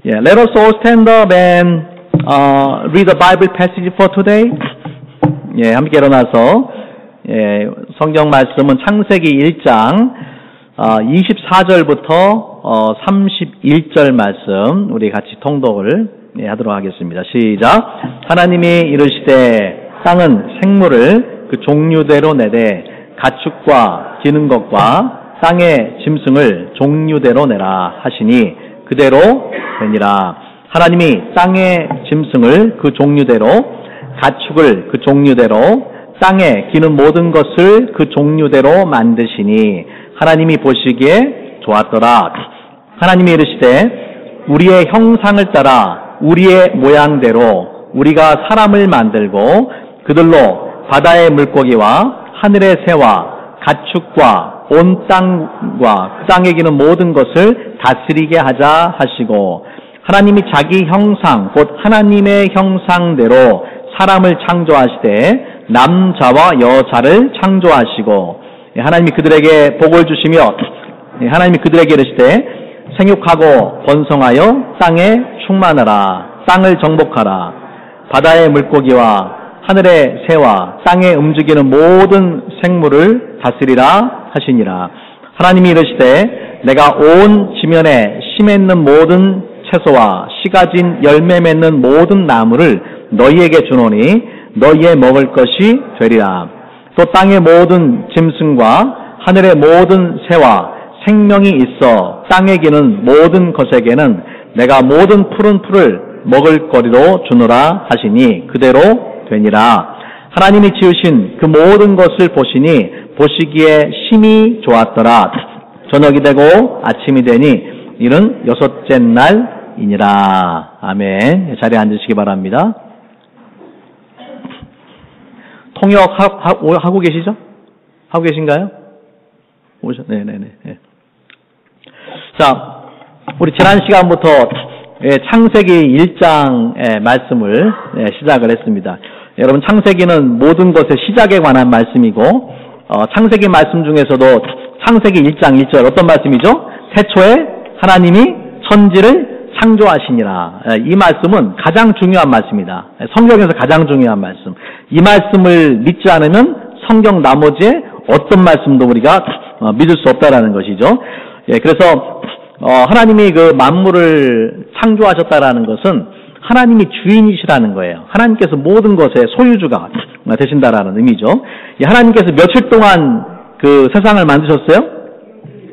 Yeah, let us all stand up and read the Bible passage for today. 예, 함께 일어나서 성경 말씀은 창세기 1장 24절부터 31절 말씀 우리 같이 통독을 하도록 하겠습니다. 시작. 하나님이 이르시되 땅은 생물을 그 종류대로 내되 가축과 기는 것과 땅의 짐승을 종류대로 내라 하시니 그대로 되니라. 하나님이 땅의 짐승을 그 종류대로, 가축을 그 종류대로, 땅에 기는 모든 것을 그 종류대로 만드시니 하나님이 보시기에 좋았더라. 하나님이 이르시되 우리의 형상을 따라 우리의 모양대로 우리가 사람을 만들고 그들로 바다의 물고기와 하늘의 새와 가축과 온 땅과 그 땅에 기는 모든 것을 다스리게 하자 하시고 하나님이 자기 형상 곧 하나님의 형상대로 사람을 창조하시되 남자와 여자를 창조하시고 하나님이 그들에게 복을 주시며 하나님이 그들에게 이르시되 생육하고 번성하여 땅에 충만하라. 땅을 정복하라. 바다의 물고기와 하늘의 새와 땅에 움직이는 모든 생물을 다스리라 하시니라. 하나님이 이르시되 내가 온 지면에 씨 맺는 모든 채소와 씨가 진 열매 맺는 모든 나무를 너희에게 주노니 너희의 먹을 것이 되리라. 또 땅의 모든 짐승과 하늘의 모든 새와 생명이 있어 땅에 기는 모든 것에게는 내가 모든 푸른 풀을 먹을 거리로 주노라 하시니 그대로 되니라. 하나님이 지으신 그 모든 것을 보시니 보시기에 심히 좋았더라. 저녁이 되고 아침이 되니 이는 여섯째 날이니라. 아멘. 자리에 앉으시기 바랍니다. 통역 하고 계시죠? 하고 계신가요? 네네네. 자, 우리 지난 시간부터 창세기 1장의 말씀을 시작을 했습니다. 여러분, 창세기는 모든 것의 시작에 관한 말씀이고 창세기 말씀 중에서도 창세기 1장 1절 어떤 말씀이죠? 태초에 하나님이 천지를 창조하시니라. 이 말씀은 가장 중요한 말씀이다. 성경에서 가장 중요한 말씀. 이 말씀을 믿지 않으면 성경 나머지의 어떤 말씀도 우리가 믿을 수 없다라는 것이죠. 그래서 하나님이 그 만물을 창조하셨다라는 것은 하나님이 주인이시라는 거예요. 하나님께서 모든 것의 소유주가 되신다라는 의미죠. 하나님께서 며칠 동안 그 세상을 만드셨어요?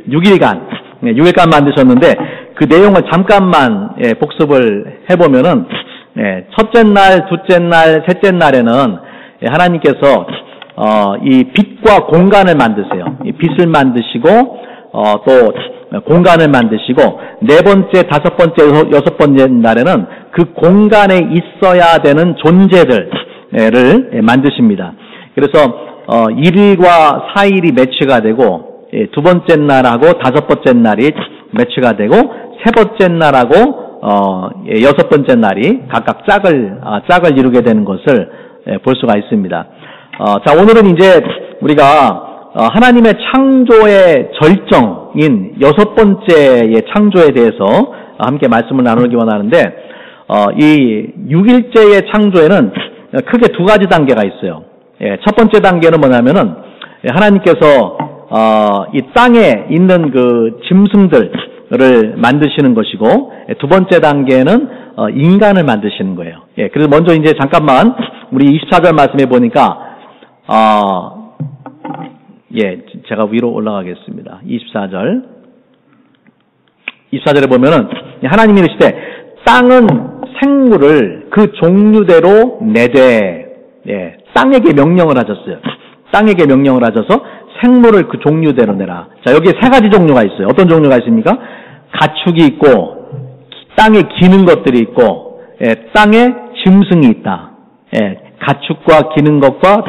6일간 만드셨는데 그 내용을 잠깐만 복습을 해보면은 첫째 날, 둘째 날, 셋째 날에는 하나님께서 이 빛과 공간을 만드세요. 이 빛을 만드시고 또 공간을 만드시고 네 번째, 다섯 번째, 여섯 번째 날에는 그 공간에 있어야 되는 존재들을 만드십니다. 그래서 1일과 4일이 매치가 되고 두 번째 날하고 다섯 번째 날이 매치가 되고 세 번째 날하고 여섯 번째 날이 각각 짝을 이루게 되는 것을 볼 수가 있습니다. 자, 오늘은 이제 우리가 하나님의 창조의 절정인 여섯 번째의 창조에 대해서 함께 말씀을 나누기 원하는데 이 6일째의 창조에는 크게 두 가지 단계가 있어요. 첫 번째 단계는 뭐냐면은 하나님께서 이 땅에 있는 그 짐승들을 만드시는 것이고 두 번째 단계는 인간을 만드시는 거예요. 그래서 먼저 이제 잠깐만 우리 24절 말씀해 보니까 제가 위로 올라가겠습니다. 24절에 보면은 하나님이 이르시되 땅은 생물을 그 종류대로 내되 땅에게 명령을 하셨어요. 땅에게 명령을 하셔서 생물을 그 종류대로 내라. 자, 여기에 세 가지 종류가 있어요. 어떤 종류가 있습니까? 가축이 있고 땅에 기는 것들이 있고 땅에 짐승이 있다. 가축과 기는 것과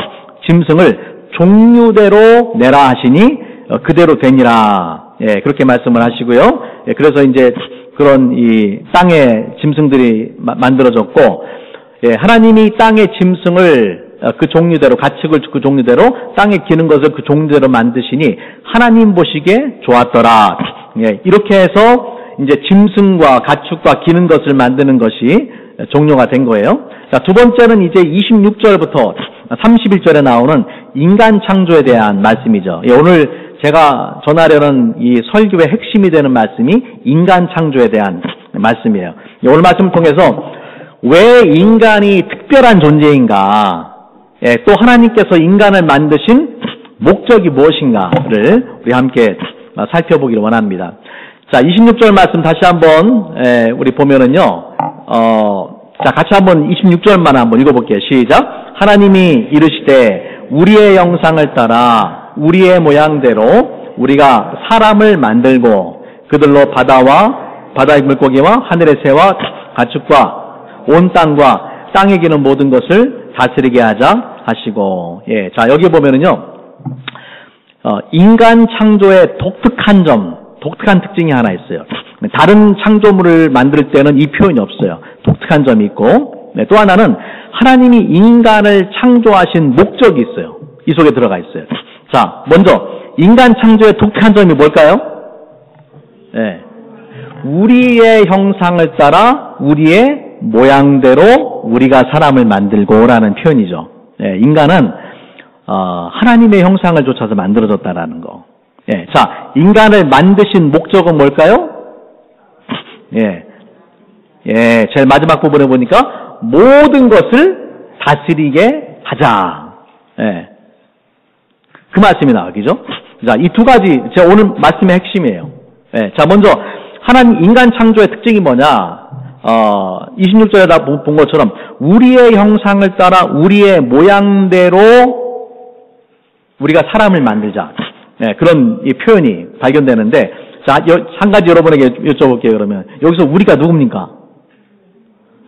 짐승을 종류대로 내라 하시니 그대로 되니라. 그렇게 말씀을 하시고요. 그래서 이제 그런 이 땅의 짐승들이 만들어졌고, 하나님이 땅의 짐승을 그 종류대로, 가축을 그 종류대로, 땅에 기는 것을 그 종류대로 만드시니 하나님 보시기에 좋았더라. 이렇게 해서 이제 짐승과 가축과 기는 것을 만드는 것이 종료가 된 거예요. 자, 두 번째는 이제 26절부터 31절에 나오는 인간 창조에 대한 말씀이죠. 예, 오늘 제가 전하려는 이 설교의 핵심이 되는 말씀이 인간 창조에 대한 말씀이에요. 오늘 말씀을 통해서 왜 인간이 특별한 존재인가, 예, 또 하나님께서 인간을 만드신 목적이 무엇인가를 우리 함께 살펴보기를 원합니다. 자, 26절 말씀 다시 한번 우리 보면은요, 자, 같이 한번 26절만 한번 읽어볼게요. 시작. 하나님이 이르시되 우리의 형상을 따라 우리의 모양대로 우리가 사람을 만들고 그들로 바다의 물고기와 하늘의 새와 가축과 온 땅과 땅에 기는 모든 것을 다스리게 하자 하시고, 예, 자, 여기 보면은요, 인간 창조의 독특한 특징이 하나 있어요. 다른 창조물을 만들 때는 이 표현이 없어요. 독특한 점이 있고, 네, 또 하나는 하나님이 인간을 창조하신 목적이 있어요. 이 속에 들어가 있어요. 자, 먼저 인간 창조의 독특한 점이 뭘까요? 네, 우리의 형상을 따라 우리의 모양대로 우리가 사람을 만들고라는 표현이죠. 네, 인간은 하나님의 형상을 좇아서 만들어졌다라는 거. 예, 자, 인간을 만드신 목적은 뭘까요? 예, 제일 마지막 부분에 보니까 모든 것을 다스리게 하자. 예, 그 말씀이 나오죠. 자, 이 두 가지 제가 오늘 말씀의 핵심이에요. 예, 자, 먼저 하나님 인간 창조의 특징이 뭐냐? 26절에 다 본 것처럼 우리의 형상을 따라 우리의 모양대로 우리가 사람을 만들자. 네, 그런 이 표현이 발견되는데, 자, 한 가지 여러분에게 여쭤볼게요, 그러면. 여기서 우리가 누굽니까?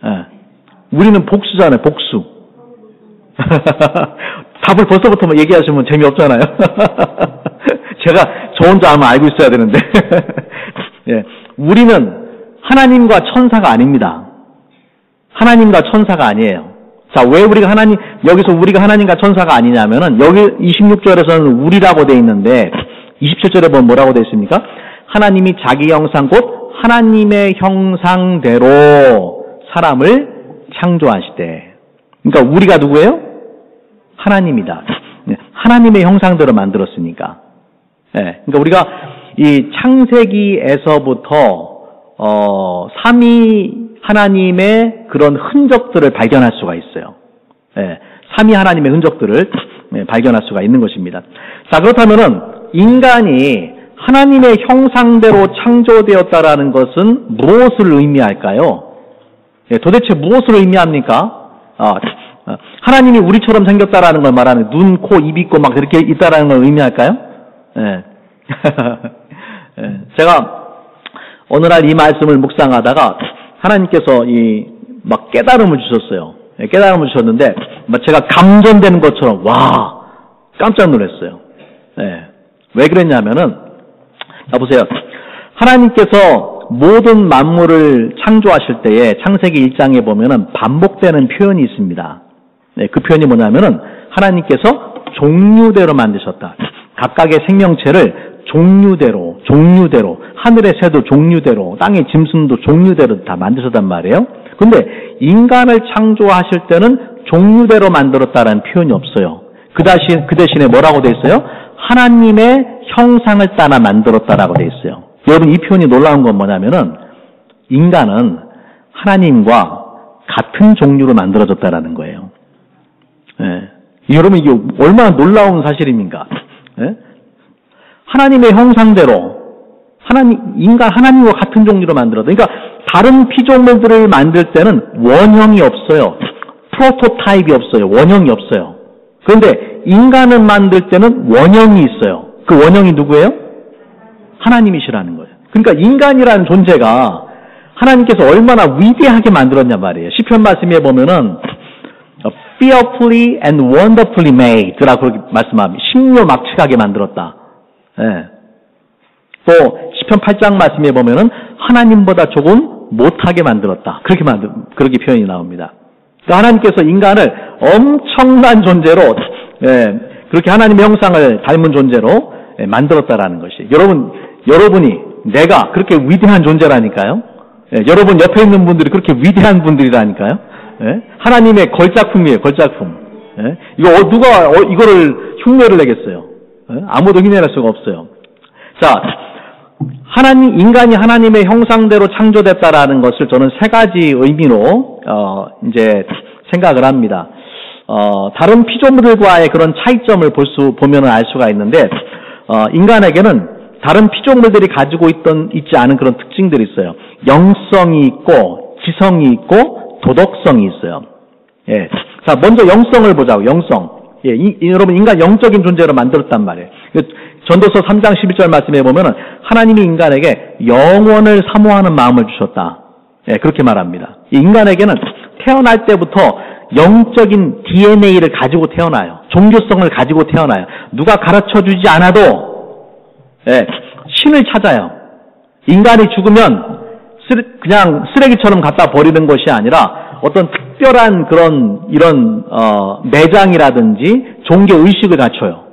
네, 우리는 복수잖아요, 복수. 답을 벌써부터 얘기하시면 재미없잖아요. 제가 저 혼자 아마 알고 있어야 되는데. 네, 우리는 하나님과 천사가 아닙니다. 하나님과 천사가 아니에요. 자, 왜 우리가 여기서 우리가 하나님과 천사가 아니냐면은, 여기 26절에서는 우리라고 돼 있는데, 27절에 보면 뭐라고 돼 있습니까? 하나님이 자기 형상 곧 하나님의 형상대로 사람을 창조하시되. 그러니까 우리가 누구예요? 하나님이다. 하나님의 형상대로 만들었으니까. 네, 그러니까 우리가 이 창세기에서부터 삼위 하나님의 그런 흔적들을 발견할 수가 있어요. 예, 삼위 하나님의 흔적들을 발견할 수가 있는 것입니다. 자, 그렇다면은 인간이 하나님의 형상대로 창조되었다라는 것은 무엇을 의미할까요? 예, 도대체 무엇을 의미합니까? 하나님이 우리처럼 생겼다라는 걸 말하는 눈, 코, 입 있고 막 이렇게 있다라는 걸 의미할까요? 예. 예, 제가 오늘날 이 말씀을 묵상하다가 하나님께서 막 깨달음을 주셨어요. 예, 깨달음을 주셨는데, 막 제가 감전되는 것처럼, 와, 깜짝 놀랐어요. 예, 왜 그랬냐면은, 자, 보세요. 하나님께서 모든 만물을 창조하실 때에 창세기 1장에 보면은 반복되는 표현이 있습니다. 예, 그 표현이 뭐냐면은, 하나님께서 종류대로 만드셨다. 각각의 생명체를 종류대로, 하늘의 새도 종류대로, 땅의 짐승도 종류대로 다 만드셨단 말이에요. 근데 인간을 창조하실 때는 종류대로 만들었다라는 표현이 없어요. 그 대신에 뭐라고 돼 있어요? 하나님의 형상을 따라 만들었다라고 돼 있어요. 여러분, 이 표현이 놀라운 건 뭐냐면은 인간은 하나님과 같은 종류로 만들어졌다라는 거예요. 예. 여러분, 이게 얼마나 놀라운 사실입니까? 예? 하나님의 형상대로 하나님과 같은 종류로 만들어도, 그러니까 다른 피조물들을 만들 때는 원형이 없어요. 프로토타입이 없어요. 원형이 없어요. 그런데 인간을 만들 때는 원형이 있어요. 그 원형이 누구예요? 하나님이시라는 거예요. 그러니까 인간이라는 존재가 하나님께서 얼마나 위대하게 만들었냐 말이에요. 시편 말씀에 보면은 fearfully and wonderfully made라고 그렇게 말씀합니다. 신묘막측하게 만들었다. 예. 또 시편 8장 말씀에 보면은 하나님보다 조금 못하게 만들었다. 그렇게 표현이 나옵니다. 그러니까 하나님께서 인간을 엄청난 존재로, 그렇게 하나님의 형상을 닮은 존재로 만들었다라는 것이. 여러분이 내가 그렇게 위대한 존재라니까요. 예, 여러분 옆에 있는 분들이 그렇게 위대한 분들이라니까요. 예, 하나님의 걸작품이에요, 걸작품. 예, 이거 누가 이거를 흉내를 내겠어요? 예, 아무도 흉내낼 수가 없어요. 자, 인간이 하나님의 형상대로 창조됐다라는 것을 저는 세 가지 의미로 이제 생각을 합니다. 다른 피조물들과의 그런 차이점을 보면 알 수가 있는데, 인간에게는 다른 피조물들이 가지고 있지 않은 그런 특징들이 있어요. 영성이 있고, 지성이 있고, 도덕성이 있어요. 예. 자, 먼저 영성을 보자고, 영성. 예, 여러분, 인간 영적인 존재로 만들었단 말이에요. 전도서 3장 11절 말씀에 보면은, 하나님이 인간에게 영원을 사모하는 마음을 주셨다. 예, 그렇게 말합니다. 인간에게는 태어날 때부터 영적인 DNA를 가지고 태어나요. 종교성을 가지고 태어나요. 누가 가르쳐 주지 않아도, 예, 신을 찾아요. 인간이 죽으면 그냥 쓰레기처럼 갖다 버리는 것이 아니라 어떤 특별한 이런 매장이라든지 종교 의식을 갖춰요.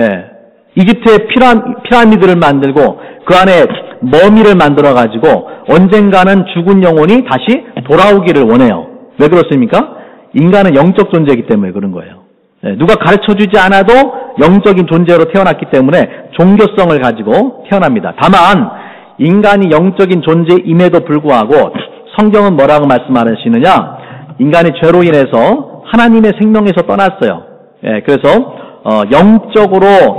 예. 이집트의 피라미드를 만들고 그 안에 머미를 만들어 가지고 언젠가는 죽은 영혼이 다시 돌아오기를 원해요. 왜 그렇습니까? 인간은 영적 존재이기 때문에 그런 거예요. 예. 누가 가르쳐 주지 않아도 영적인 존재로 태어났기 때문에 종교성을 가지고 태어납니다. 다만 인간이 영적인 존재임에도 불구하고 성경은 뭐라고 말씀하시느냐? 인간이 죄로 인해서 하나님의 생명에서 떠났어요. 예, 그래서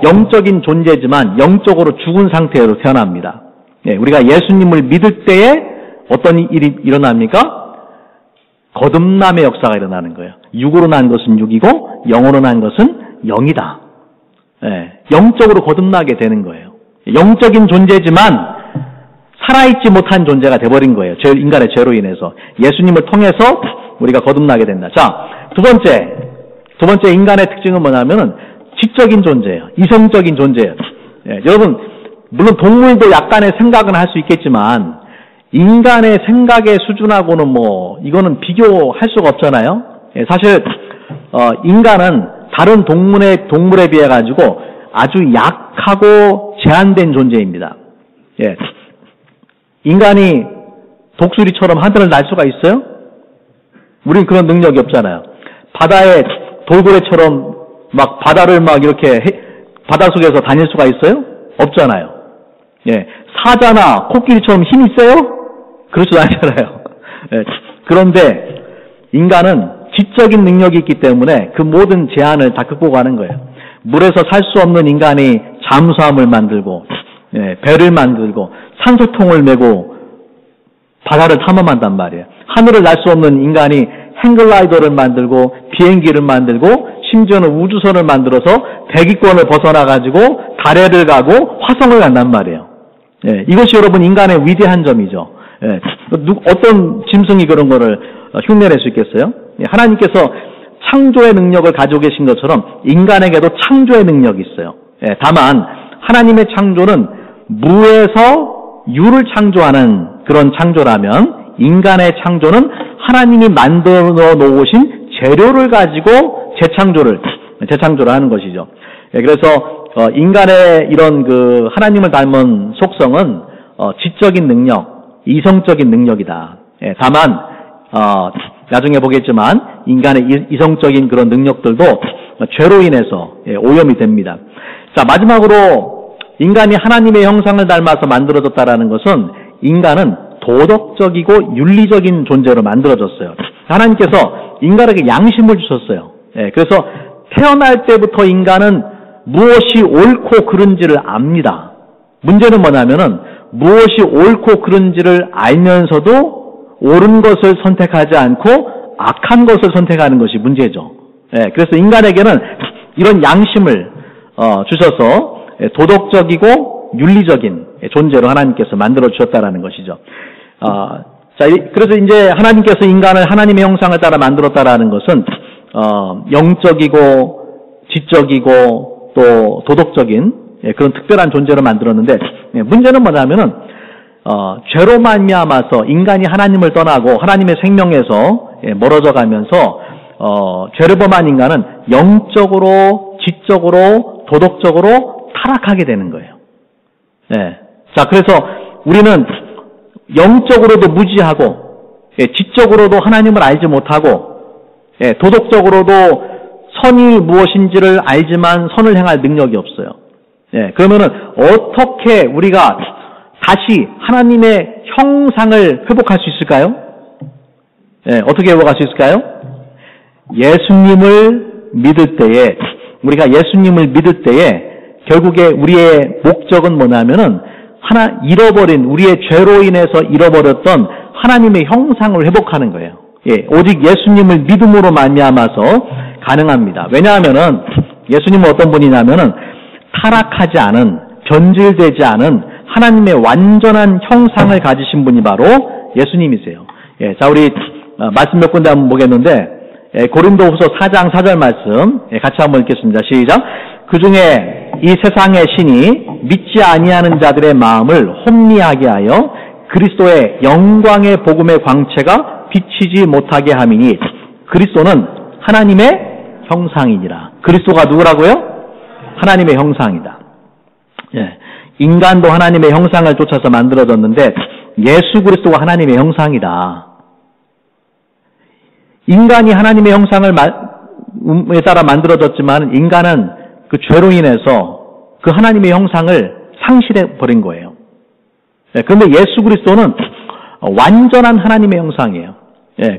영적인 존재지만 영적으로 죽은 상태로 태어납니다. 예, 우리가 예수님을 믿을 때에 어떤 일이 일어납니까? 거듭남의 역사가 일어나는 거예요. 육으로 난 것은 육이고 영으로 난 것은 영이다. 예, 영적으로 거듭나게 되는 거예요. 영적인 존재지만 살아있지 못한 존재가 돼버린 거예요. 인간의 죄로 인해서. 예수님을 통해서 우리가 거듭나게 된다. 자, 두 번째 인간의 특징은 뭐냐면은 지적인 존재예요. 이성적인 존재예요. 예, 여러분, 물론 동물도 약간의 생각은 할 수 있겠지만 인간의 생각의 수준하고는 이거는 비교할 수가 없잖아요. 예, 사실 인간은 다른 동물에 비해 가지고 아주 약하고 제한된 존재입니다. 예. 인간이 독수리처럼 하늘을 날 수가 있어요? 우린 그런 능력이 없잖아요. 바다에 돌고래처럼 바다를 이렇게 바닷속에서 다닐 수가 있어요? 없잖아요. 예. 사자나 코끼리처럼 힘이 세요? 그렇지도 않잖아요. 예. 그런데 인간은 지적인 능력이 있기 때문에 그 모든 제한을 다 극복하는 거예요. 물에서 살 수 없는 인간이 잠수함을 만들고, 예, 배를 만들고, 산소통을 메고 바다를 탐험한단 말이에요. 하늘을 날 수 없는 인간이 행글라이더를 만들고 비행기를 만들고 심지어는 우주선을 만들어서 대기권을 벗어나가지고 달에를 가고 화성을 간단 말이에요. 예, 이것이 여러분 인간의 위대한 점이죠. 예, 어떤 짐승이 그런 거를 흉내낼 수 있겠어요? 예, 하나님께서 창조의 능력을 가지고 계신 것처럼 인간에게도 창조의 능력이 있어요. 예, 다만 하나님의 창조는 무에서 유를 창조하는 그런 창조라면 인간의 창조는 하나님이 만들어 놓으신 재료를 가지고 재창조를 하는 것이죠. 예, 그래서 인간의 이런 하나님을 닮은 속성은 지적인 능력, 이성적인 능력이다. 예, 다만 나중에 보겠지만 인간의 이성적인 그런 능력들도 죄로 인해서 오염이 됩니다. 자, 마지막으로 인간이 하나님의 형상을 닮아서 만들어졌다라는 것은 인간은 도덕적이고 윤리적인 존재로 만들어졌어요. 하나님께서 인간에게 양심을 주셨어요. 예, 그래서 태어날 때부터 인간은 무엇이 옳고 그른지를 압니다. 문제는 뭐냐면은 무엇이 옳고 그른지를 알면서도 옳은 것을 선택하지 않고 악한 것을 선택하는 것이 문제죠. 예, 그래서 인간에게는 이런 양심을 주셔서 도덕적이고 윤리적인 존재로 하나님께서 만들어 주셨다라는 것이죠. 자, 그래서 이제 하나님께서 인간을 하나님의 형상을 따라 만들었다라는 것은 영적이고 지적이고 또 도덕적인 그런 특별한 존재로 만들었는데 문제는 뭐냐면은 죄로 말미암아서 인간이 하나님을 떠나고 하나님의 생명에서 멀어져 가면서 죄를 범한 인간은 영적으로 지적으로 도덕적으로 타락하게 되는 거예요. 예, 자, 그래서 우리는 영적으로도 무지하고, 지적으로도 하나님을 알지 못하고, 도덕적으로도 선이 무엇인지를 알지만 선을 행할 능력이 없어요. 그러면은 어떻게 우리가 다시 하나님의 형상을 회복할 수 있을까요? 어떻게 회복할 수 있을까요? 예수님을 믿을 때에, 우리가 예수님을 믿을 때에 결국에 우리의 목적은 뭐냐면은 우리의 죄로 인해서 잃어버렸던 하나님의 형상을 회복하는 거예요. 오직 예수님을 믿음으로 말미암아서 가능합니다. 왜냐하면은 예수님은 어떤 분이냐면은 타락하지 않은, 변질되지 않은 하나님의 완전한 형상을 가지신 분이 바로 예수님이세요. 자, 우리 말씀 몇 군데 한번 보겠는데, 고린도후서 4장 4절 말씀 같이 한번 읽겠습니다. 시작. 그중에 이 세상의 신이 믿지 아니하는 자들의 마음을 혼미하게 하여 그리스도의 영광의 복음의 광채가 비치지 못하게 함이니 그리스도는 하나님의 형상이니라. 그리스도가 누구라고요? 하나님의 형상이다. 인간도 하나님의 형상을 쫓아서 만들어졌는데 예수 그리스도가 하나님의 형상이다. 인간이 하나님의 형상을 따라 만들어졌지만 인간은 그 죄로 인해서 그 하나님의 형상을 상실해 버린 거예요. 그런데 예수 그리스도는 완전한 하나님의 형상이에요.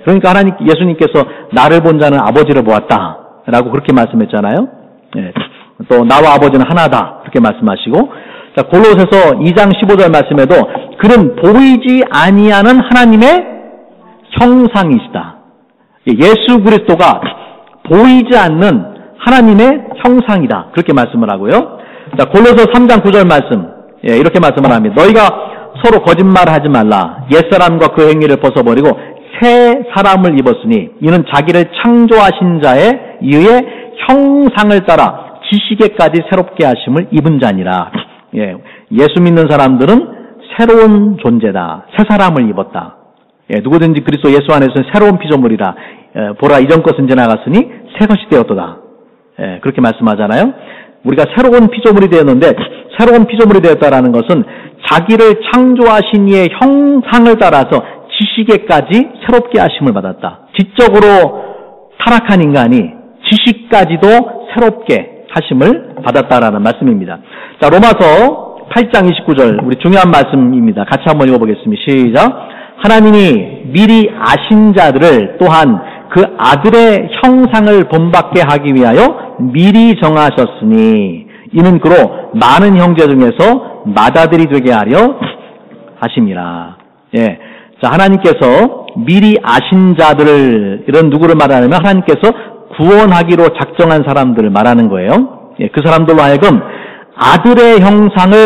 그러니까 예수님께서 나를 본 자는 아버지를 보았다라고 그렇게 말씀했잖아요. 또 나와 아버지는 하나다 그렇게 말씀하시고, 자, 골로새서 2장 15절 말씀에도 그는 보이지 아니하는 하나님의 형상이시다. 예수 그리스도가 보이지 않는 하나님의 형상이다. 그렇게 말씀을 하고요. 자, 골로새 3장 9절 말씀. 이렇게 말씀을 합니다. 너희가 서로 거짓말을 하지 말라. 옛사람과 그 행위를 벗어버리고 새 사람을 입었으니 이는 자기를 창조하신 자에 의해 형상을 따라 지식에까지 새롭게 하심을 입은 자니라. 예수 믿는 사람들은 새로운 존재다. 새 사람을 입었다. 누구든지 그리스도 예수 안에서는 새로운 피조물이라. 보라 이전 것은 지나갔으니 새 것이 되었도다. 그렇게 말씀하잖아요. 우리가 새로운 피조물이 되었는데 새로운 피조물이 되었다라는 것은 자기를 창조하신 이의 형상을 따라서 지식에까지 새롭게 하심을 받았다. 지적으로 타락한 인간이 지식까지도 새롭게 하심을 받았다라는 말씀입니다. 자, 로마서 8장 29절 우리 중요한 말씀입니다. 같이 한번 읽어보겠습니다. 시작. 하나님이 미리 아신 자들을 또한 그 아들의 형상을 본받게 하기 위하여 미리 정하셨으니 이는 그로 많은 형제 중에서 맏아들이 되게 하려 하심이라. 자, 하나님께서 미리 아신 자들을, 이런 누구를 말하냐면 하나님께서 구원하기로 작정한 사람들을 말하는 거예요. 그 사람들로 하여금 아들의 형상을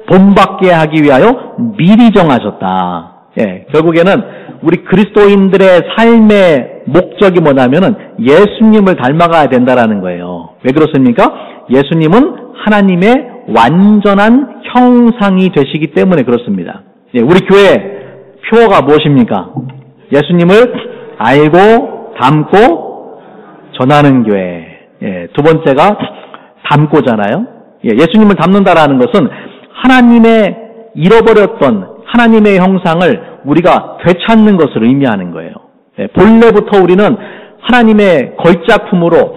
본받게 하기 위하여 미리 정하셨다. 결국에는 우리 그리스도인들의 삶의 목적이 뭐냐면은 예수님을 닮아가야 된다라는 거예요. 왜 그렇습니까? 예수님은 하나님의 완전한 형상이 되시기 때문에 그렇습니다. 우리 교회 표어가 무엇입니까? 예수님을 알고 닮고 전하는 교회. 두 번째가 닮고잖아요. 예수님을 닮는다라는 것은 하나님의 잃어버렸던 하나님의 형상을 우리가 되찾는 것을 의미하는 거예요. 본래부터 우리는 하나님의 걸작품으로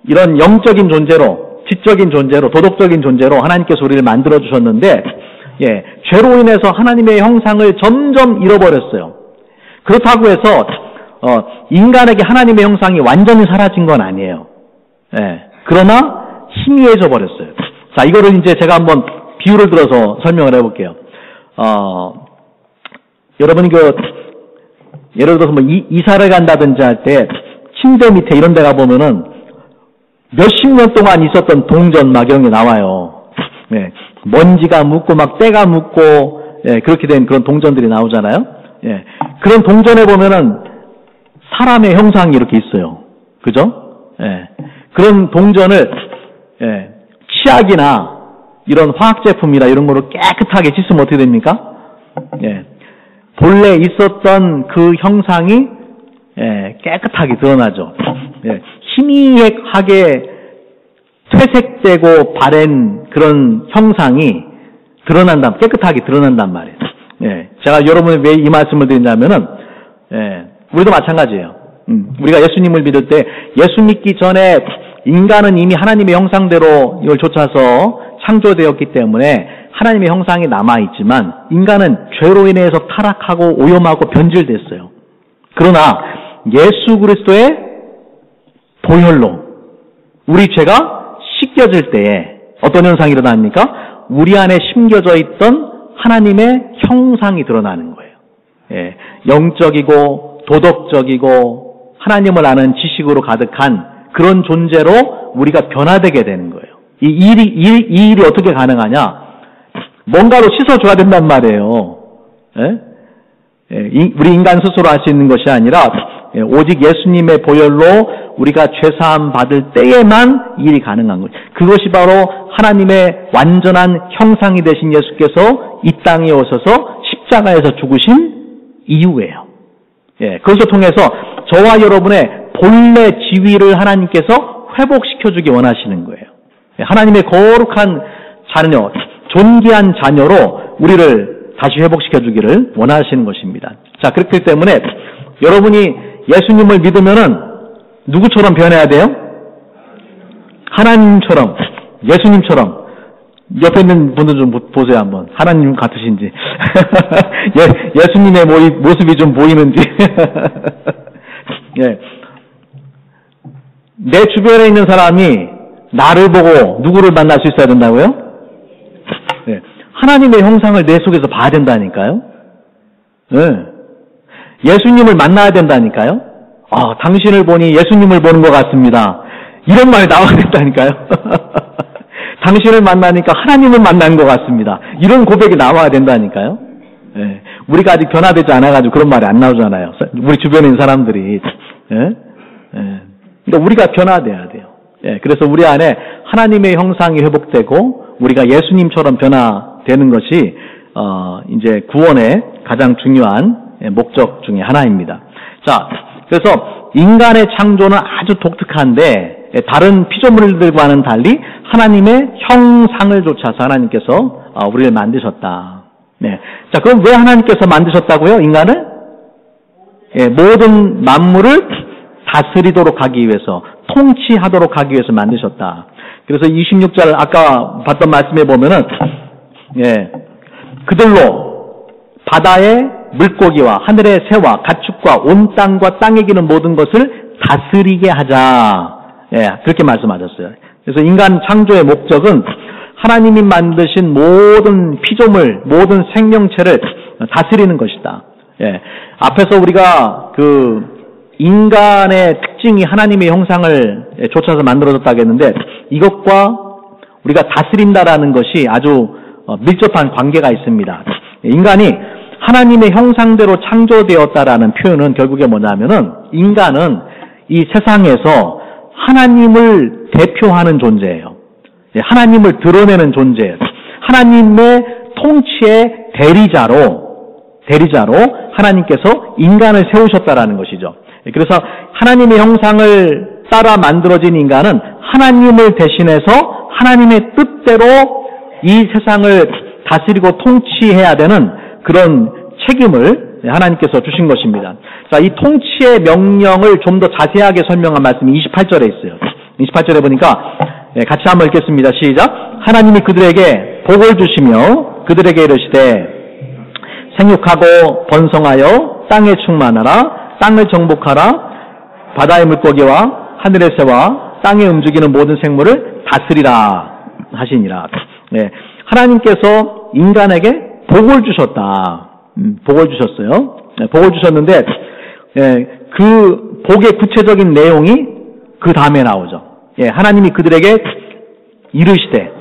이런 영적인 존재로, 지적인 존재로, 도덕적인 존재로 하나님께서 우리를 만들어 주셨는데 죄로 인해서 하나님의 형상을 점점 잃어버렸어요. 그렇다고 해서 인간에게 하나님의 형상이 완전히 사라진 건 아니에요. 그러나 희미해져 버렸어요. 자, 이거를 이제 제가 한번 비유를 들어서 설명을 해볼게요. 여러분이 예를 들어서 이사를 간다든지 할 때 침대 밑에 이런 데 가보면은 몇십 년 동안 있었던 동전 막 이런 게 나와요. 먼지가 묻고 막 때가 묻고 그렇게 된 그런 동전들이 나오잖아요. 그런 동전에 보면은 사람의 형상이 이렇게 있어요. 그죠? 그런 동전을 치약이나 이런 화학제품이나 이런 거로 깨끗하게 씻으면 어떻게 됩니까? 본래 있었던 그 형상이 깨끗하게 드러나죠. 희미하게 퇴색되고 바랜 그런 형상이 드러난다, 깨끗하게 드러난단 말이에요. 예, 제가 여러분이 왜 이 말씀을 드리냐면은, 예, 우리도 마찬가지예요. 우리가 예수님을 믿을 때, 예수 믿기 전에 인간은 이미 하나님의 형상대로 이걸 쫓아서 창조되었기 때문에 하나님의 형상이 남아있지만, 인간은 죄로 인해서 타락하고 오염하고 변질됐어요. 그러나, 예수 그리스도의 보혈로, 우리 죄가 씻겨질 때에 어떤 현상이 일어납니까? 우리 안에 심겨져 있던 하나님의 형상이 드러나는 거예요. 예, 영적이고 도덕적이고 하나님을 아는 지식으로 가득한 그런 존재로 우리가 변화되게 되는 거예요. 이 일이 어떻게 가능하냐? 뭔가로 씻어줘야 된단 말이에요. 예? 예, 우리 인간 스스로 할 수 있는 것이 아니라 오직 예수님의 보혈로 우리가 죄사함 받을 때에만 일이 가능한 거예요. 그것이 바로 하나님의 완전한 형상이 되신 예수께서 이 땅에 오셔서 십자가에서 죽으신 이유예요. 예, 그것을 통해서 저와 여러분의 본래 지위를 하나님께서 회복시켜주기 원하시는 거예요. 예, 하나님의 거룩한 자녀, 존귀한 자녀로 우리를 다시 회복시켜주기를 원하시는 것입니다. 자, 그렇기 때문에 여러분이 예수님을 믿으면은 누구처럼 변해야 돼요? 하나님처럼, 예수님처럼. 옆에 있는 분들 좀 보세요, 한번. 하나님 같으신지. 예수님의 모습이 좀 보이는지. 예. 내 주변에 있는 사람이 나를 보고 누구를 만날 수 있어야 된다고요? 예. 하나님의 형상을 내 속에서 봐야 된다니까요. 예. 예수님을 만나야 된다니까요. 아, 당신을 보니 예수님을 보는 것 같습니다. 이런 말이 나와야 된다니까요. 당신을 만나니까 하나님을 만난 것 같습니다. 이런 고백이 나와야 된다니까요. 예. 우리가 아직 변화되지 않아가지고 그런 말이 안 나오잖아요. 우리 주변에 있는 사람들이. 예? 예. 그러니까 우리가 변화돼야 돼요. 예. 그래서 우리 안에 하나님의 형상이 회복되고 우리가 예수님처럼 변화되는 것이 이제 구원의 가장 중요한 목적 중에 하나입니다. 자, 그래서 인간의 창조는 아주 독특한데 다른 피조물들과는 달리 하나님의 형상을 좇아서 하나님께서 우리를 만드셨다. 네. 자, 그럼 왜 하나님께서 만드셨다고요? 인간을? 예, 모든 만물을 다스리도록 하기 위해서, 통치하도록 하기 위해서 만드셨다. 그래서 26절 아까 봤던 말씀에 보면은 예, 그들로 바다의 물고기와 하늘의 새와 가축과 온 땅과 땅에 기는 모든 것을 다스리게 하자. 예, 그렇게 말씀하셨어요. 그래서 인간 창조의 목적은 하나님이 만드신 모든 피조물, 모든 생명체를 다스리는 것이다. 예, 앞에서 우리가 인간의 특징이 하나님의 형상을 좇아서 만들어졌다고 했는데 이것과 우리가 다스린다라는 것이 아주 밀접한 관계가 있습니다. 인간이 하나님의 형상대로 창조되었다라는 표현은 결국에 뭐냐면은 인간은 이 세상에서 하나님을 대표하는 존재예요. 하나님을 드러내는 존재예요. 하나님의 통치의 대리자로 하나님께서 인간을 세우셨다라는 것이죠. 그래서 하나님의 형상을 따라 만들어진 인간은 하나님을 대신해서 하나님의 뜻대로 이 세상을 다스리고 통치해야 되는 그런 책임을 하나님께서 주신 것입니다. 자, 이 통치의 명령을 좀 더 자세하게 설명한 말씀이 28절에 있어요. 28절에 보니까 같이 한번 읽겠습니다. 시작. 하나님이 그들에게 복을 주시며 그들에게 이르시되 생육하고 번성하여 땅에 충만하라. 땅을 정복하라. 바다의 물고기와 하늘의 새와 땅에 움직이는 모든 생물을 다스리라 하시니라. 네, 하나님께서 인간에게 복을 주셨다. 복을 주셨어요. 네, 복을 주셨는데 그 복의 구체적인 내용이 그 다음에 나오죠. 예, 하나님이 그들에게 이르시되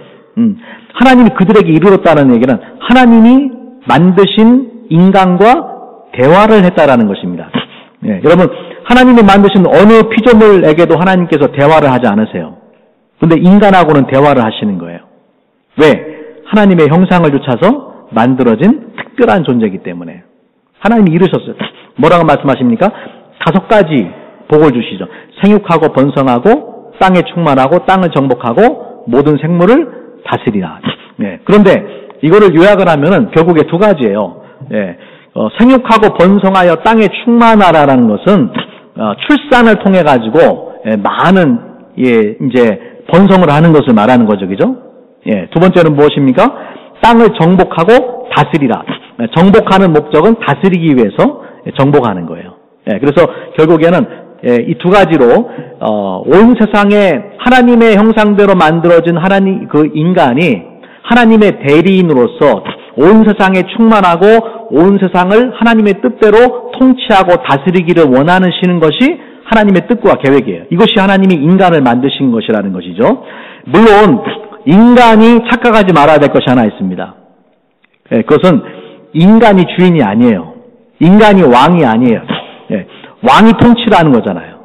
하나님이 그들에게 이르렀다는 얘기는 하나님이 만드신 인간과 대화를 했다라는 것입니다. 예, 여러분 하나님이 만드신 어느 피조물에게도 하나님께서 대화를 하지 않으세요. 그런데 인간하고는 대화를 하시는 거예요. 왜? 하나님의 형상을 좇아서 만들어진 특별한 존재이기 때문에. 하나님이 이르셨어요. 뭐라고 말씀하십니까? 5가지 복을 주시죠. 생육하고 번성하고 땅에 충만하고 땅을 정복하고 모든 생물을 다스리라. 네. 그런데 이거를 요약을 하면은 결국에 두 가지예요. 예. 생육하고 번성하여 땅에 충만하라라는 것은 출산을 통해 가지고 많은 이제 번성을 하는 것을 말하는 거죠, 그죠? 예. 두 번째는 무엇입니까? 땅을 정복하고 다스리라. 정복하는 목적은 다스리기 위해서 정복하는 거예요. 예. 그래서 결국에는 이 두 가지로 온 세상에 하나님의 형상대로 만들어진 하나님 그 인간이 하나님의 대리인으로서 온 세상에 충만하고 온 세상을 하나님의 뜻대로 통치하고 다스리기를 원하시는 것이 하나님의 뜻과 계획이에요. 이것이 하나님이 인간을 만드신 것이라는 것이죠. 물론 인간이 착각하지 말아야 될 것이 하나 있습니다. 그것은 인간이 주인이 아니에요. 인간이 왕이 아니에요. 왕이 통치를 하는 거잖아요.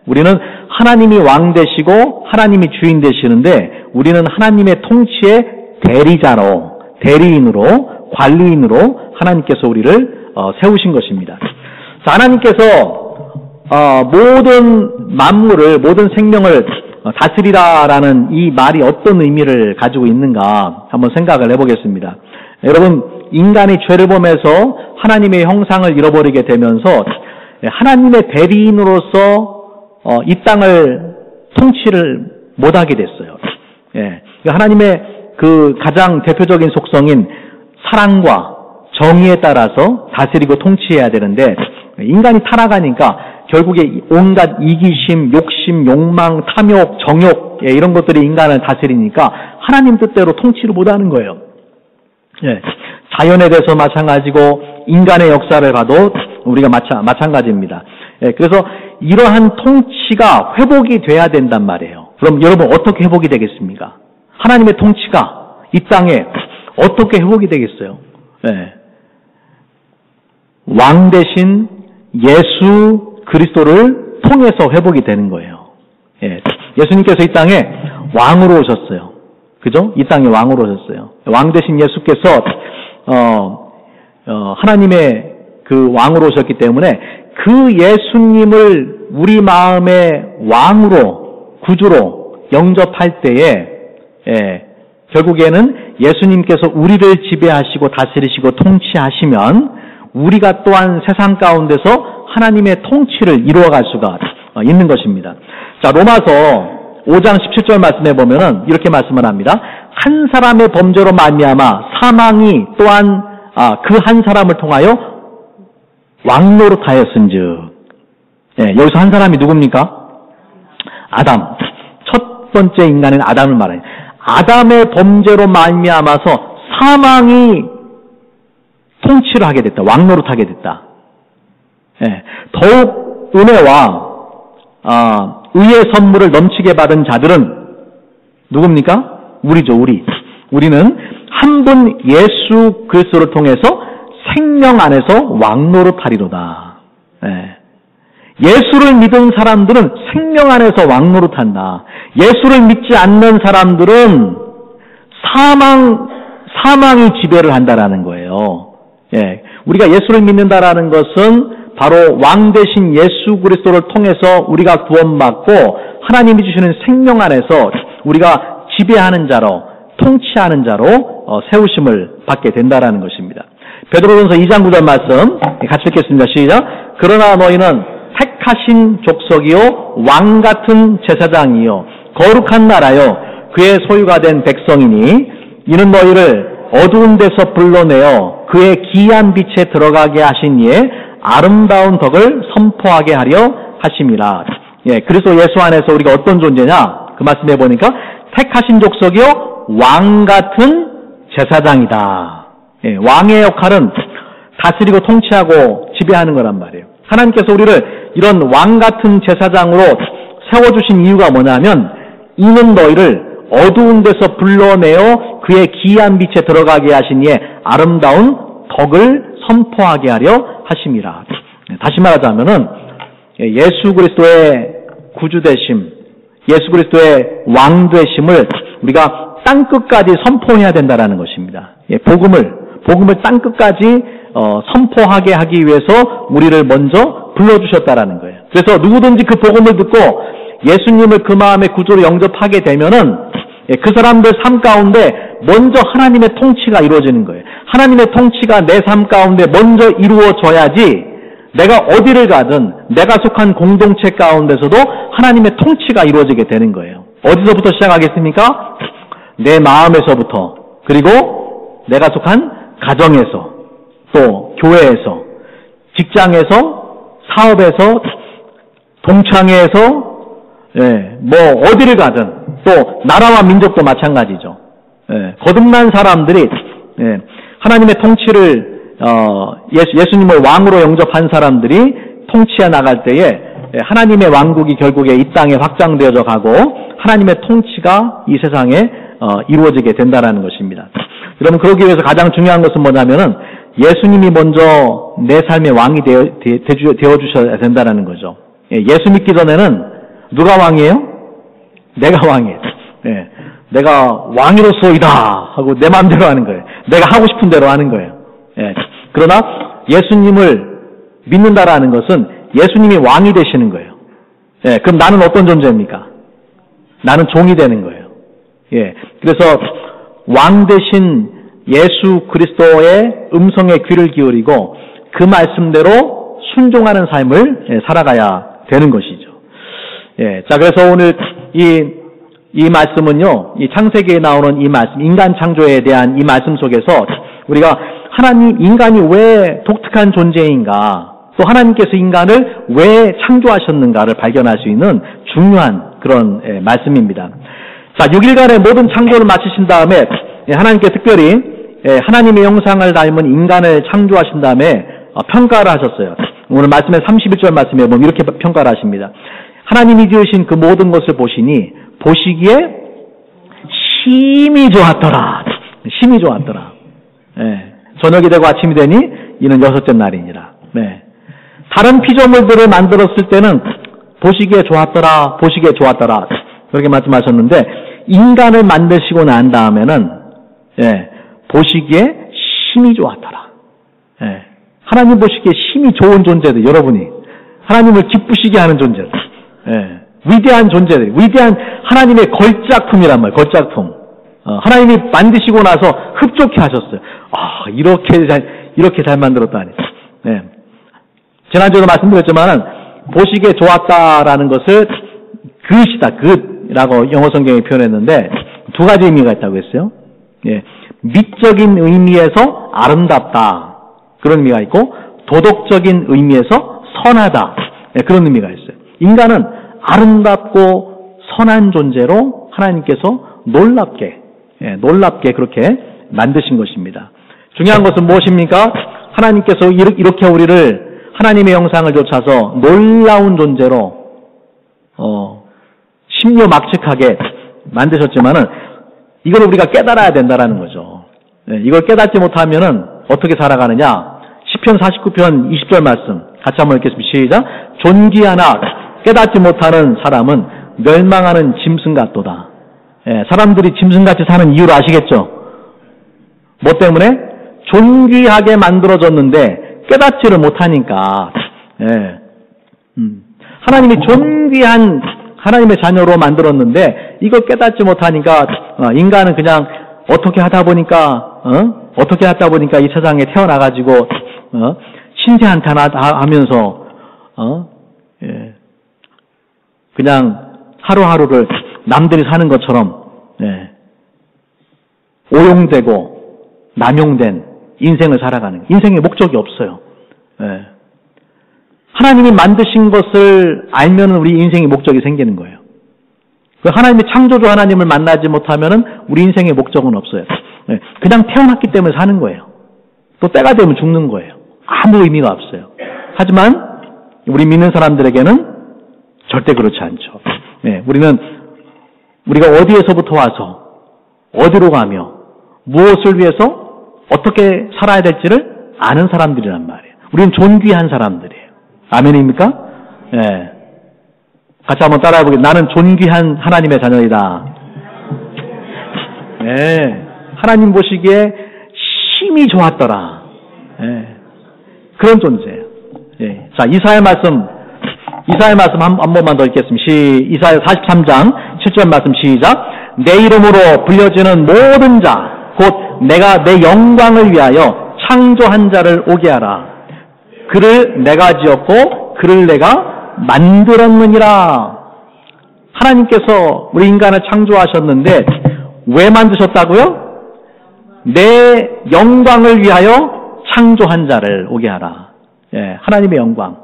우리는 하나님이 왕 되시고 하나님이 주인 되시는데 우리는 하나님의 통치의 대리인으로 관리인으로 하나님께서 우리를 세우신 것입니다. 자, 하나님께서 모든 만물을 모든 생명을 다스리라라는 이 말이 어떤 의미를 가지고 있는가 한번 생각을 해보겠습니다. 여러분, 인간이 죄를 범해서 하나님의 형상을 잃어버리게 되면서 하나님의 대리인으로서 이 땅을 통치를 못하게 됐어요. 하나님의 그 가장 대표적인 속성인 사랑과 정의에 따라서 다스리고 통치해야 되는데 인간이 타락하니까 결국에 온갖 이기심, 욕심, 욕망, 탐욕, 정욕 이런 것들이 인간을 다스리니까 하나님 뜻대로 통치를 못하는 거예요. 자연에 대해서 마찬가지고 인간의 역사를 봐도 우리가 마찬가지입니다. 그래서 이러한 통치가 회복이 돼야 된단 말이에요. 그럼 여러분 어떻게 회복이 되겠습니까? 하나님의 통치가 이 땅에 어떻게 회복이 되겠어요? 왕 대신 예수 그리스도를 통해서 회복이 되는 거예요. 예수님께서 이 땅에 왕으로 오셨어요. 그죠? 이 땅에 왕으로 오셨어요. 왕 대신 예수께서 하나님의 그 왕으로 오셨기 때문에 그 예수님을 우리 마음의 왕으로 구주로 영접할 때에 결국에는 예수님께서 우리를 지배하시고 다스리시고 통치하시면 우리가 또한 세상 가운데서 하나님의 통치를 이루어갈 수가 있는 것입니다. 자, 로마서 5장 17절 말씀해 보면은 이렇게 말씀을 합니다. 한 사람의 범죄로 말미암아 사망이 또한 그 한 사람을 통하여 왕노릇하였은즉. 여기서 한 사람이 누굽니까? 아담. 첫 번째 인간은 아담을 말해요. 아담의 범죄로 말미암아서 사망이 통치를 하게 됐다. 왕노릇하게 됐다. 더욱 은혜와 의의 선물을 넘치게 받은 자들은 누굽니까? 우리죠, 우리. 우리는 한 분 예수 그리스도를 통해서 생명 안에서 왕노릇하리로다. 예수를 믿은 사람들은 생명 안에서 왕노릇한다. 예수를 믿지 않는 사람들은 사망이 지배를 한다라는 거예요. 우리가 예수를 믿는다라는 것은 바로 왕 대신 예수 그리스도를 통해서 우리가 구원받고 하나님이 주시는 생명 안에서 우리가 지배하는 자로 통치하는 자로 세우심을 받게 된다라는 것입니다. 베드로전서 2장 9절 말씀 같이 읽겠습니다. 시작. 그러나 너희는 택하신 족속이요 왕 같은 제사장이요 거룩한 나라요 그의 소유가 된 백성이니 이는 너희를 어두운 데서 불러내어 그의 기이한 빛에 들어가게 하신 이의 아름다운 덕을 선포하게 하려 하심이라. 그리스도 예수 안에서 우리가 어떤 존재냐? 그 말씀해 보니까 택하신 족속이요 왕 같은 제사장이다. 왕의 역할은 다스리고 통치하고 지배하는 거란 말이에요. 하나님께서 우리를 이런 왕 같은 제사장으로 세워주신 이유가 뭐냐면 이는 너희를 어두운 데서 불러내어 그의 기이한 빛에 들어가게 하신 이의 아름다운 덕을 선포하게 하려 하심이라. 다시 말하자면은 예수 그리스도의 구주 되심, 예수 그리스도의 왕 되심을 우리가 땅 끝까지 선포해야 된다라는 것입니다. 복음을 땅 끝까지 선포하게 하기 위해서 우리를 먼저 불러주셨다라는 거예요. 그래서 누구든지 그 복음을 듣고 예수님을 그 마음의 구주로 영접하게 되면은 그 사람들 삶 가운데 먼저 하나님의 통치가 이루어지는 거예요. 하나님의 통치가 내 삶 가운데 먼저 이루어져야지 내가 어디를 가든 내가 속한 공동체 가운데서도 하나님의 통치가 이루어지게 되는 거예요. 어디서부터 시작하겠습니까? 내 마음에서부터, 그리고 내가 속한 가정에서, 또 교회에서, 직장에서, 사업에서, 동창회에서, 뭐 어디를 가든, 또 나라와 민족도 마찬가지죠. 거듭난 사람들이 하나님의 통치를 예수님을 왕으로 영접한 사람들이 통치해 나갈 때에 하나님의 왕국이 결국에 이 땅에 확장되어져 가고 하나님의 통치가 이 세상에 이루어지게 된다라는 것입니다. 여러분, 그러기 위해서 가장 중요한 것은 뭐냐면은 예수님이 먼저 내 삶의 왕이 되어 주셔야 된다라는 거죠. 예수 믿기 전에는 누가 왕이에요? 내가 왕이에요. 내가 왕으로서이다 하고 내 마음대로 하는 거예요. 내가 하고 싶은 대로 하는 거예요. 그러나 예수님을 믿는다라는 것은 예수님이 왕이 되시는 거예요. 그럼 나는 어떤 존재입니까? 나는 종이 되는 거예요. 그래서 왕 되신 예수 그리스도의 음성에 귀를 기울이고 그 말씀대로 순종하는 삶을 살아가야 되는 것이죠. 자, 그래서 오늘 이 말씀은요, 이 창세기에 나오는 이 말씀, 인간 창조에 대한 이 말씀 속에서 우리가 인간이 왜 독특한 존재인가, 또 하나님께서 인간을 왜 창조하셨는가를 발견할 수 있는 중요한 그런 말씀입니다. 자, 6일간의 모든 창조를 마치신 다음에 하나님께서 특별히 하나님의 형상을 닮은 인간을 창조하신 다음에 평가를 하셨어요. 오늘 말씀에 31절 말씀에 보면 이렇게 평가를 하십니다. 하나님이 지으신 그 모든 것을 보시기에 심히 좋았더라. 심히 좋았더라. 저녁이 되고 아침이 되니 이는 여섯째 날이니라. 다른 피조물들을 만들었을 때는 보시기에 좋았더라, 보시기에 좋았더라 그렇게 말씀하셨는데 인간을 만드시고 난 다음에는 보시기에 심히 좋았더라. 하나님 보시기에 심히 좋은 존재들, 여러분이 하나님을 기쁘시게 하는 존재들, 위대한 존재들, 위대한 하나님의 걸작품이란 말이에요. 걸작품. 하나님이 만드시고 나서 흡족해 하셨어요. 이렇게 잘 만들었다니. 지난주에도 말씀드렸지만은 보시기에 좋았다라는 것을 good이라고 영어 성경에 표현했는데 두 가지 의미가 있다고 했어요. 미적인 의미에서 아름답다 그런 의미가 있고 도덕적인 의미에서 선하다 그런 의미가 있어요. 인간은 아름답고 선한 존재로 하나님께서 놀랍게 그렇게 만드신 것입니다. 중요한 것은 무엇입니까? 하나님께서 이렇게 우리를 하나님의 형상을 좇아서 놀라운 존재로 심요막측하게 만드셨지만은 이걸 우리가 깨달아야 된다라는 거죠. 이걸 깨닫지 못하면은 어떻게 살아가느냐? 시편 49편 20절 말씀 같이 한번 읽겠습니다. 시작. 존귀하나 깨닫지 못하는 사람은 멸망하는 짐승 같도다. 사람들이 짐승같이 사는 이유를 아시겠죠? 뭐 때문에? 존귀하게 만들어졌는데 깨닫지를 못하니까. 하나님이 존귀한 하나님의 자녀로 만들었는데 이걸 깨닫지 못하니까 인간은 그냥 어떻게 하다 보니까 이 세상에 태어나가지고 신세한탄하면서 그냥 하루하루를 남들이 사는 것처럼 오용되고 남용된 인생을 살아가는, 인생의 목적이 없어요. 하나님이 만드신 것을 알면은 우리 인생의 목적이 생기는 거예요. 하나님의 창조주 하나님을 만나지 못하면은 우리 인생의 목적은 없어요. 그냥 태어났기 때문에 사는 거예요. 또 때가 되면 죽는 거예요. 아무 의미가 없어요. 하지만 우리 믿는 사람들에게는 절대 그렇지 않죠. 우리가 어디에서부터 와서 어디로 가며 무엇을 위해서 어떻게 살아야 될지를 아는 사람들이란 말이에요. 우리는 존귀한 사람들이에요. 아멘입니까? 같이 한번 따라해보겠습니다. 나는 존귀한 하나님의 자녀이다. 하나님 보시기에 심히 좋았더라. 그런 존재예요. 자, 이사야 말씀 한 번만 더 읽겠습니다. 이사야 43장 7절 말씀 시작. 내 이름으로 불려지는 모든 자, 곧 내가 내 영광을 위하여 창조한 자를 오게 하라. 그를 내가 지었고 그를 내가 만들었느니라. 하나님께서 우리 인간을 창조하셨는데 왜 만드셨다고요? 내 영광을 위하여 창조한 자를 오게 하라. 예, 하나님의 영광.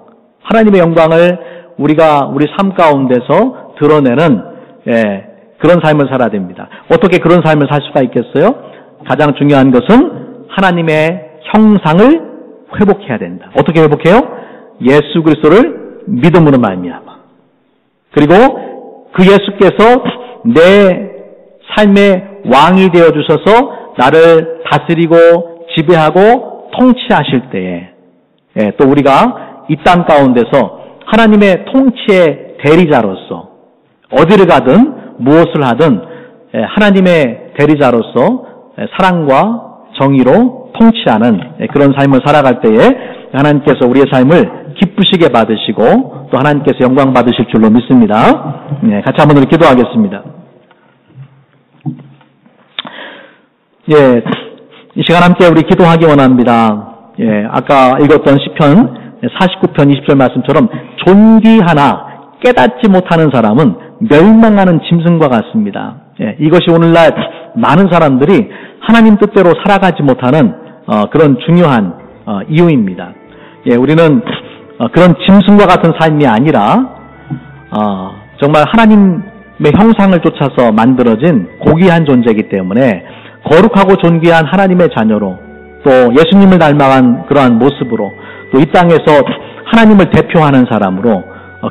하나님의 영광을 우리가 우리 삶 가운데서 드러내는 그런 삶을 살아야 됩니다. 어떻게 그런 삶을 살 수가 있겠어요? 가장 중요한 것은 하나님의 형상을 회복해야 된다. 어떻게 회복해요? 예수 그리스도를 믿음으로 말미암아. 그리고 그 예수께서 내 삶의 왕이 되어주셔서 나를 다스리고 지배하고 통치하실 때에 또 우리가 이 땅 가운데서 하나님의 통치의 대리자로서 어디를 가든 무엇을 하든 하나님의 대리자로서 사랑과 정의로 통치하는 그런 삶을 살아갈 때에 하나님께서 우리의 삶을 기쁘시게 받으시고 또 하나님께서 영광 받으실 줄로 믿습니다. 같이 한번 우리 기도하겠습니다. 이 시간 함께 우리 기도하기 원합니다. 아까 읽었던 시편 49편 20절 말씀처럼 존귀하나 깨닫지 못하는 사람은 멸망하는 짐승과 같습니다. 이것이 오늘날 많은 사람들이 하나님 뜻대로 살아가지 못하는 그런 중요한 이유입니다. 우리는 그런 짐승과 같은 삶이 아니라 정말 하나님의 형상을 쫓아서 만들어진 고귀한 존재이기 때문에 거룩하고 존귀한 하나님의 자녀로 또 예수님을 닮아간 그러한 모습으로 또 이 땅에서 하나님을 대표하는 사람으로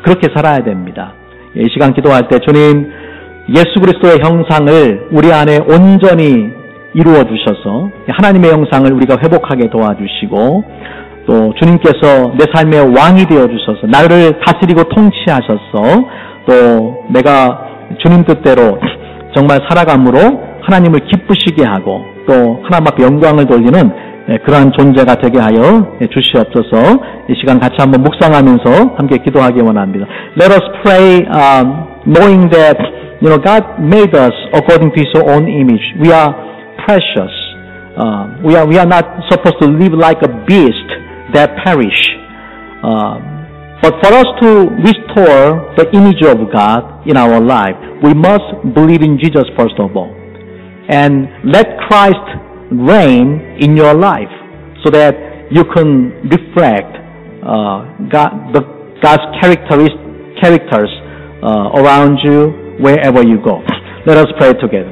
그렇게 살아야 됩니다. 이 시간 기도할 때 주님 예수 그리스도의 형상을 우리 안에 온전히 이루어 주셔서 하나님의 형상을 우리가 회복하게 도와주시고 또 주님께서 내 삶의 왕이 되어 주셔서 나를 다스리고 통치하셔서 또 내가 주님 뜻대로 정말 살아감으로 하나님을 기쁘시게 하고 또 하나님 앞에 영광을 돌리는 그러한 존재가 되게 하여 주시옵소서. 이 시간 같이 한번 묵상하면서 함께 기도하기 원합니다. Let us pray knowing that God made us according to His own image. We are precious. We are not supposed to live like a beast that perish. But for us to restore the image of God in our life, we must believe in Jesus first of all. And let Christ reign in your life so that you can reflect God's characters around you wherever you go. Let us pray together.